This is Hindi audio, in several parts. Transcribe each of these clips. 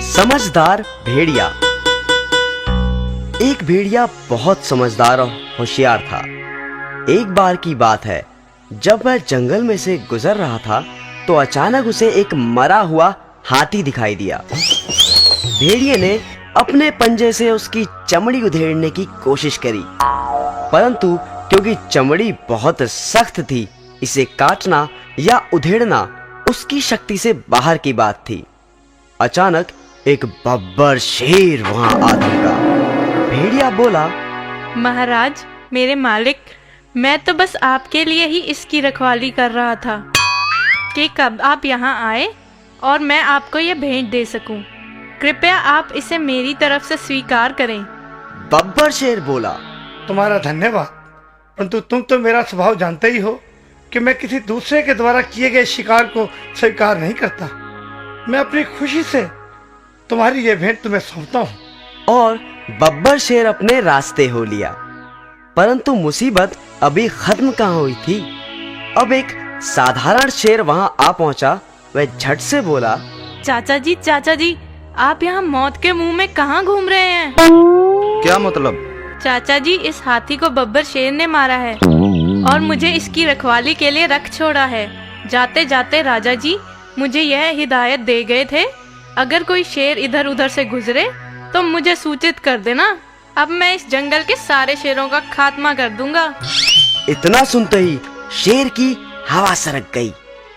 समझदार भेड़िया। एक भेड़िया बहुत समझदार और होशियार था। एक बार की बात है, जब वह जंगल में से गुजर रहा था तो अचानक उसे एक मरा हुआ हाथी दिखाई दिया। भेड़िए ने अपने पंजे से उसकी चमड़ी उधेड़ने की कोशिश करी, परंतु क्योंकि चमड़ी बहुत सख्त थी, इसे काटना या उधेड़ना उसकी शक्ति से बाहर की बात थी। अचानक एक बब्बर शेर वहां आ धमका। भेड़िया बोला, महाराज, मेरे मालिक, मैं तो बस आपके लिए ही इसकी रखवाली कर रहा था कि कब आप यहाँ आए और मैं आपको ये भेंट दे सकूं। कृपया आप इसे मेरी तरफ से स्वीकार करें। बब्बर शेर बोला, तुम्हारा धन्यवाद, परंतु तुम तो मेरा स्वभाव जानते ही हो कि मैं किसी दूसरे के द्वारा किए गए शिकार को स्वीकार नहीं करता। मैं अपनी खुशी से तुम्हारी ये भेंट तुम्हें सौंपता हूँ। और बब्बर शेर अपने रास्ते हो लिया। परंतु मुसीबत अभी खत्म कहाँ हुई थी। अब एक साधारण शेर वहां आ पहुंचा। वह झट से बोला, चाचा जी, आप यहाँ मौत के मुंह में कहाँ घूम रहे हैं? क्या मतलब? चाचा जी, इस हाथी को बब्बर शेर ने मारा है और मुझे इसकी रखवाली के लिए रख छोड़ा है। जाते जाते राजा जी मुझे यह हिदायत दे गए थे, अगर कोई शेर इधर उधर से गुजरे तो मुझे सूचित कर देना। अब मैं इस जंगल के सारे शेरों का खात्मा कर दूंगा। इतना सुनते ही शेर की हवा सरक गई।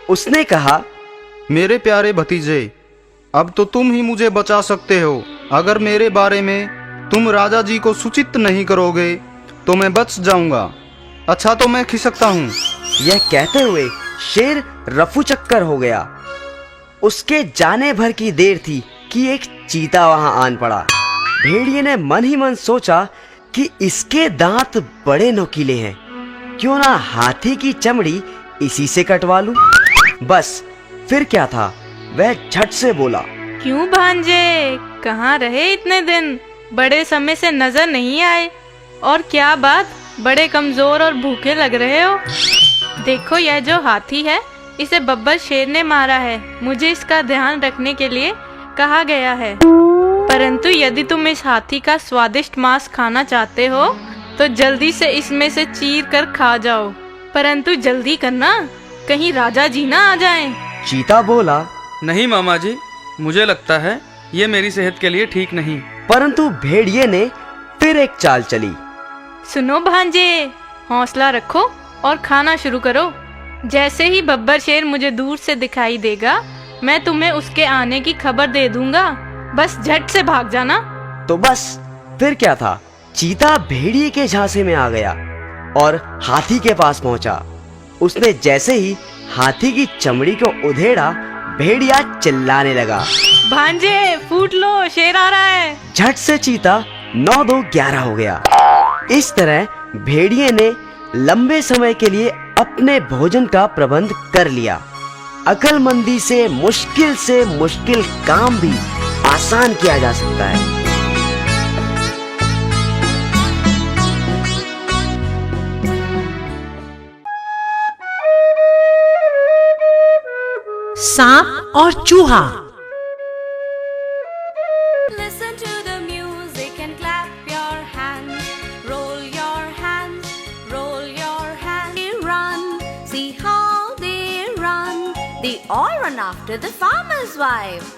उसने कहा, मेरे प्यारे भतीजे, अब तो तुम ही मुझे बचा सकते हो। अगर मेरे बारे में तुम राजा जी को सूचित नहीं करोगे तो मैं बच जाऊंगा। अच्छा, तो मैं खिसकता हूँ। यह कहते हुए शेर रफू चक्कर हो गया। उसके जाने भर की देर थी कि एक चीता वहां आन पड़ा। भेड़िए ने मन ही मन सोचा कि इसके दांत बड़े नुकीले हैं, क्यों ना हाथी की चमड़ी इसी से कटवा लूं। बस फिर क्या था, वह झट से बोला, क्यों भांजे, कहाँ रहे इतने दिन? बड़े समय से नजर नहीं आए। और क्या बात, बड़े कमजोर और भूखे लग रहे हो। देखो, यह जो हाथी है इसे बब्बर शेर ने मारा है। मुझे इसका ध्यान रखने के लिए कहा गया है। परंतु यदि तुम इस हाथी का स्वादिष्ट मांस खाना चाहते हो तो जल्दी से इसमें से चीर कर खा जाओ। परंतु जल्दी करना, कहीं राजा जी ना आ जाएं। चीता बोला, नहीं मामा जी, मुझे लगता है ये मेरी सेहत के लिए ठीक नहीं। परंतु भेड़िए ने फिर एक चाल चली। सुनो भांजे, हौसला रखो और खाना शुरू करो। जैसे ही बब्बर शेर मुझे दूर से दिखाई देगा, मैं तुम्हें उसके आने की खबर दे दूंगा। बस झट से भाग जाना। तो बस फिर क्या था, चीता भेड़िए के झांसे में आ गया और हाथी के पास पहुंचा। उसने जैसे ही हाथी की चमड़ी को उधेड़ा, भेड़िया चिल्लाने लगा, भांजे फूट लो, शेर आ रहा है। झट से चीता 9-2-11 हो गया। इस तरह भेड़िए ने लंबे समय के लिए अपने भोजन का प्रबंध कर लिया। अक्लमंदी से मुश्किल काम भी आसान किया जा सकता है। सांप और चूहा। Listen to the music and clap your hands. Roll your hands, roll your hands. They run, see how they run. They all run after the farmer's wife.